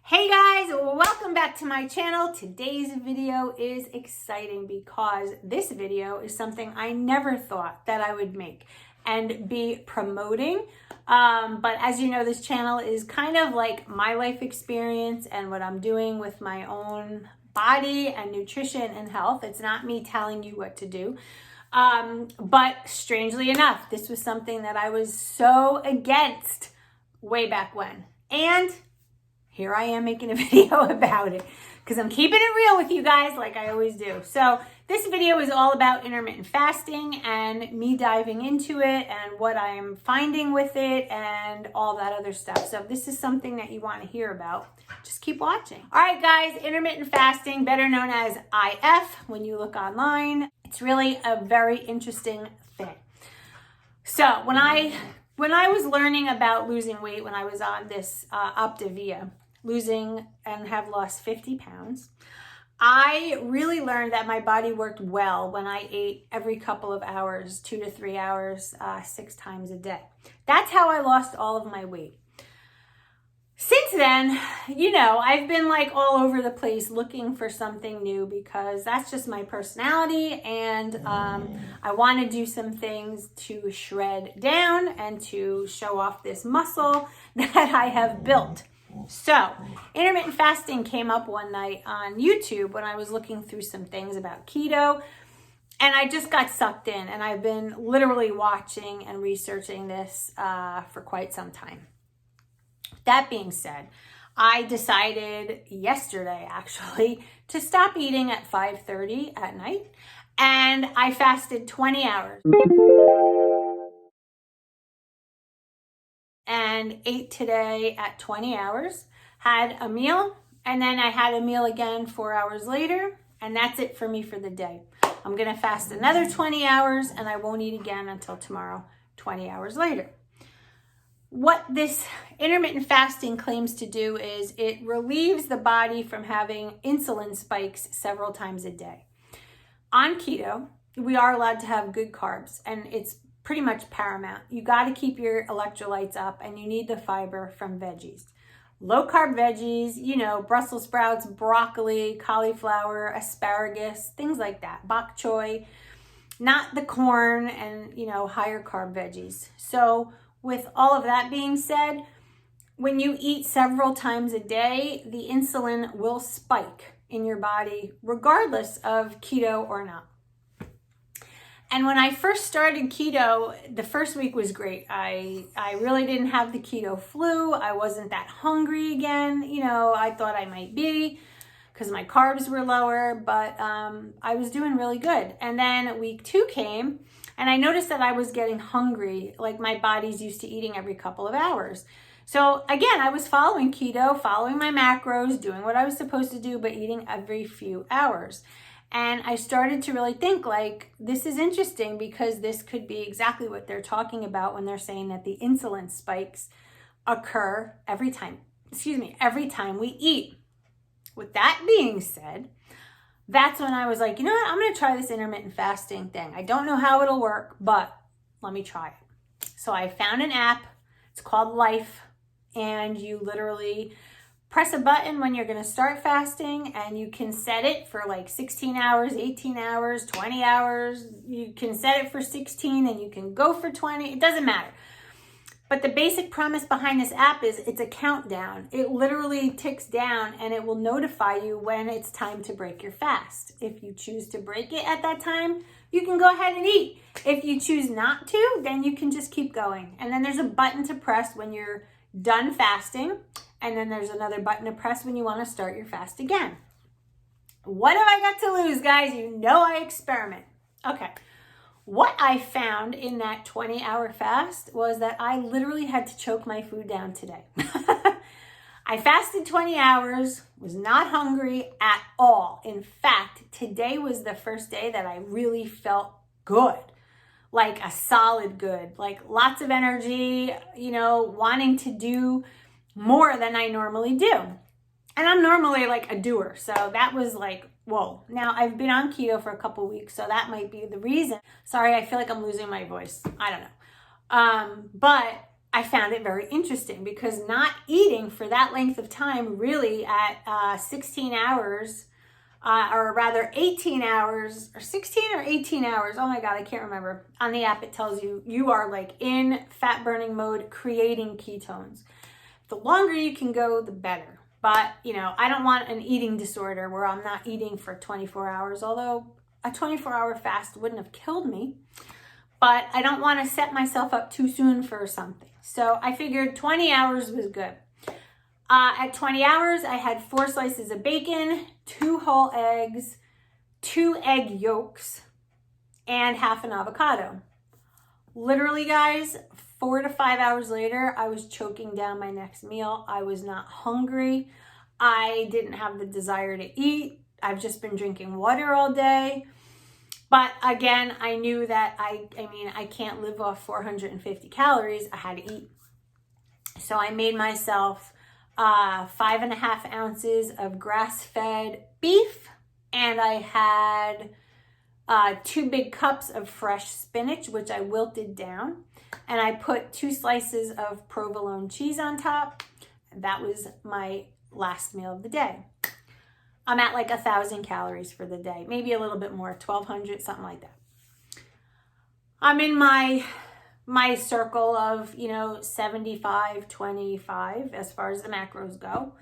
Hey guys, welcome back to my channel. Today's video is exciting because this video is something I never thought that I would make and be promoting. But as you know, this channel is kind of like my life experience and what I'm doing with my own body and nutrition and health. It's not me telling you what to do. But strangely enough, this was something that I was so against way back when. And here I am making a video about it because I'm keeping it real with you guys like I always do. So this video is all about intermittent fasting and me diving into it and what I'm finding with it and all that other stuff. So if this is something that you want to hear about, just keep watching. All right, guys, intermittent fasting, better known as IF when you look online. It's really a very interesting thing. So when I was learning about losing weight, when I was on this Optavia, losing and have lost 50 pounds, I really learned that my body worked well when I ate every couple of hours, 2 to 3 hours, 6 times a day. That's how I lost all of my weight. Since then, you know, I've been like all over the place looking for something new because that's just my personality, and I want to do some things to shred down and to show off this muscle that I have built. So intermittent fasting came up one night on YouTube when I was looking through some things about keto, and I just got sucked in, and I've been literally watching and researching this for quite some time. That being said, I decided yesterday actually to stop eating at 5:30 at night, and I fasted 20 hours and ate today at 20 hours, had a meal, and then I had a meal again 4 hours later, and that's it for me for the day. I'm gonna fast another 20 hours and I won't eat again until tomorrow, 20 hours later. What this intermittent fasting claims to do is it relieves the body from having insulin spikes several times a day. On keto, we are allowed to have good carbs, and it's pretty much paramount. You got to keep your electrolytes up, and you need the fiber from veggies. Low carb veggies, you know, Brussels sprouts, broccoli, cauliflower, asparagus, things like that, bok choy, not the corn and, you know, higher carb veggies. So with all of that being said, when you eat several times a day, the insulin will spike in your body regardless of keto or not. And when I first started keto, the first week was great. I really didn't have the keto flu. I wasn't that hungry again. You know, I thought I might be because my carbs were lower, but I was doing really good. And then week 2 came, and I noticed that I was getting hungry, like my body's used to eating every couple of hours. So again, I was following keto, following my macros, doing what I was supposed to do, but eating every few hours. And I started to really think like, this is interesting because this could be exactly what they're talking about when they're saying that the insulin spikes occur every time we eat. With that being said, that's when I was like, you know what, I'm going to try this intermittent fasting thing. I don't know how it'll work, but let me try it. So I found an app. It's called Life, and you literally press a button when you're going to start fasting, and you can set it for like 16 hours, 18 hours, 20 hours. You can set it for 16 and you can go for 20. It doesn't matter. But the basic premise behind this app is it's a countdown. It literally ticks down and it will notify you when it's time to break your fast. If you choose to break it at that time, you can go ahead and eat. If you choose not to, then you can just keep going. And then there's a button to press when you're done fasting. And then there's another button to press when you want to start your fast again. What have I got to lose, guys? You know I experiment. Okay. What I found in that 20-hour fast was that I literally had to choke my food down today. I fasted 20 hours, was not hungry at all. In fact, today was the first day that I really felt good, like a solid good, like lots of energy, you know, wanting to do more than I normally do. And I'm normally like a doer. So that was like, whoa. Now I've been on keto for a couple weeks, so that might be the reason. Sorry, I feel like I'm losing my voice. I don't know. But I found it very interesting because not eating for that length of time, really at 16 hours, or rather 18 hours, or 16 or 18 hours, oh my God, I can't remember. On the app, it tells you you are like in fat burning mode, creating ketones. The longer you can go, the better. But, you know, I don't want an eating disorder where I'm not eating for 24 hours, although a 24-hour fast wouldn't have killed me. But I don't want to set myself up too soon for something. So I figured 20 hours was good. At 20 hours, I had 4 slices of bacon, 2 whole eggs, 2 egg yolks, and half an avocado. Literally, guys, 4 to 5 hours later, I was choking down my next meal. I was not hungry. I didn't have the desire to eat. I've just been drinking water all day. But again, I knew that I can't live off 450 calories. I had to eat. So I made myself 5.5 ounces of grass-fed beef, and I had 2 big cups of fresh spinach, which I wilted down, and I put 2 slices of provolone cheese on top. That was my last meal of the day. I'm at like 1,000 calories for the day, maybe a little bit more, 1,200, something like that. I'm in my circle of, 75, 25 as far as the macros go.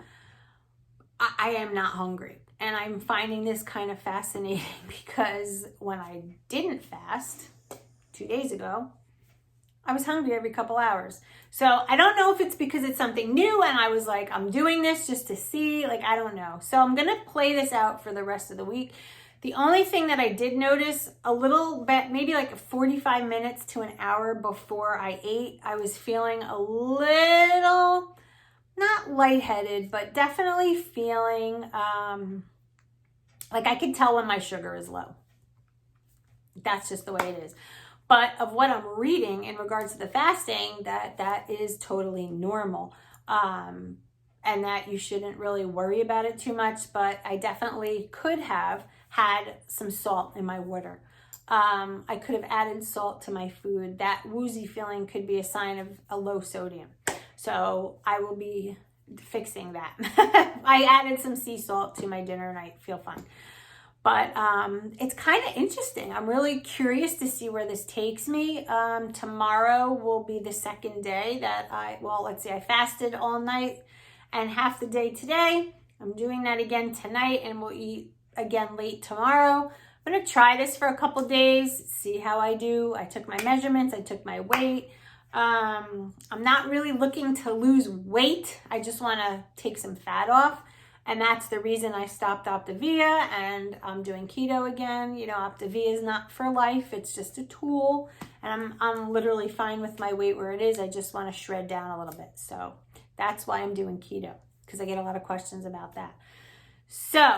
I am not hungry. And I'm finding this kind of fascinating because when I didn't fast 2 days ago, I was hungry every couple hours. So I don't know if it's because it's something new and I was like, I'm doing this just to see, I don't know. So I'm going to play this out for the rest of the week. The only thing that I did notice a little bit, maybe like 45 minutes to an hour before I ate, I was feeling a little, not lightheaded, but definitely feeling like I can tell when my sugar is low. That's just the way it is. But of what I'm reading in regards to the fasting, that is totally normal. And that you shouldn't really worry about it too much. But I definitely could have had some salt in my water. I could have added salt to my food. That woozy feeling could be a sign of a low sodium. So I will be fixing that. I added some sea salt to my dinner and I feel fine. But it's kind of interesting. I'm really curious to see where this takes me. Tomorrow will be the second day that I fasted all night and half the day today. I'm doing that again tonight and we'll eat again late tomorrow. I'm going to try this for a couple days, see how I do. I took my measurements, I took my weight. I'm not really looking to lose weight. I just want to take some fat off. And that's the reason I stopped Optavia and I'm doing keto again. Optavia is not for life. It's just a tool. And I'm literally fine with my weight where it is. I just want to shred down a little bit. So that's why I'm doing keto, because I get a lot of questions about that. So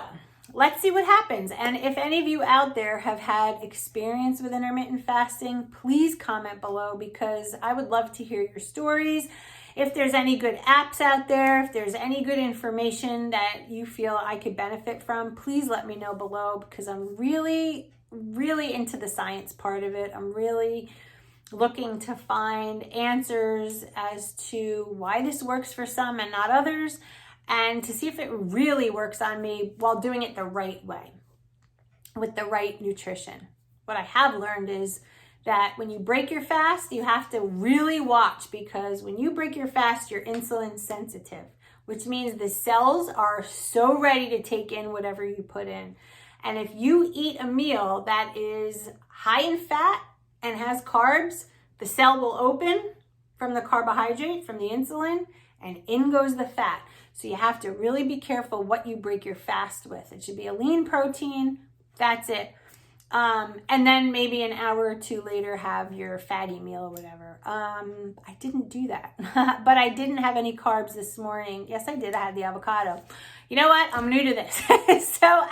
let's see what happens. And if any of you out there have had experience with intermittent fasting, please comment below because I would love to hear your stories. If there's any good apps out there, if there's any good information that you feel I could benefit from, please let me know below because I'm really, really into the science part of it. I'm really looking to find answers as to why this works for some and not others, and to see if it really works on me while doing it the right way, with the right nutrition. What I have learned is that when you break your fast, you have to really watch because when you break your fast, you're insulin sensitive, which means the cells are so ready to take in whatever you put in. And if you eat a meal that is high in fat and has carbs, the cell will open from the carbohydrate, from the insulin, and in goes the fat. So you have to really be careful what you break your fast with. It should be a lean protein. That's it. And then maybe an hour or two later have your fatty meal or whatever. I didn't do that, but I didn't have any carbs this morning. Yes, I did. I had the avocado. You know what? I'm new to this. So,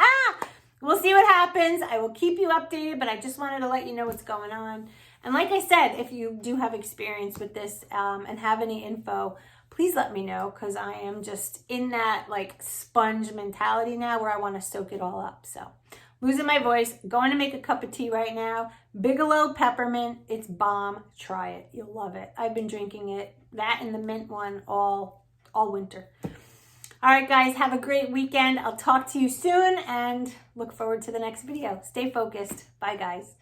we'll see what happens. I will keep you updated, but I just wanted to let you know what's going on. And like I said, if you do have experience with this, and have any info, please let me know because I am just in that sponge mentality now where I want to soak it all up. So losing my voice, going to make a cup of tea right now. Bigelow peppermint, it's bomb. Try it. You'll love it. I've been drinking it that and the mint one all winter. All right, guys, have a great weekend. I'll talk to you soon and look forward to the next video. Stay focused. Bye, guys.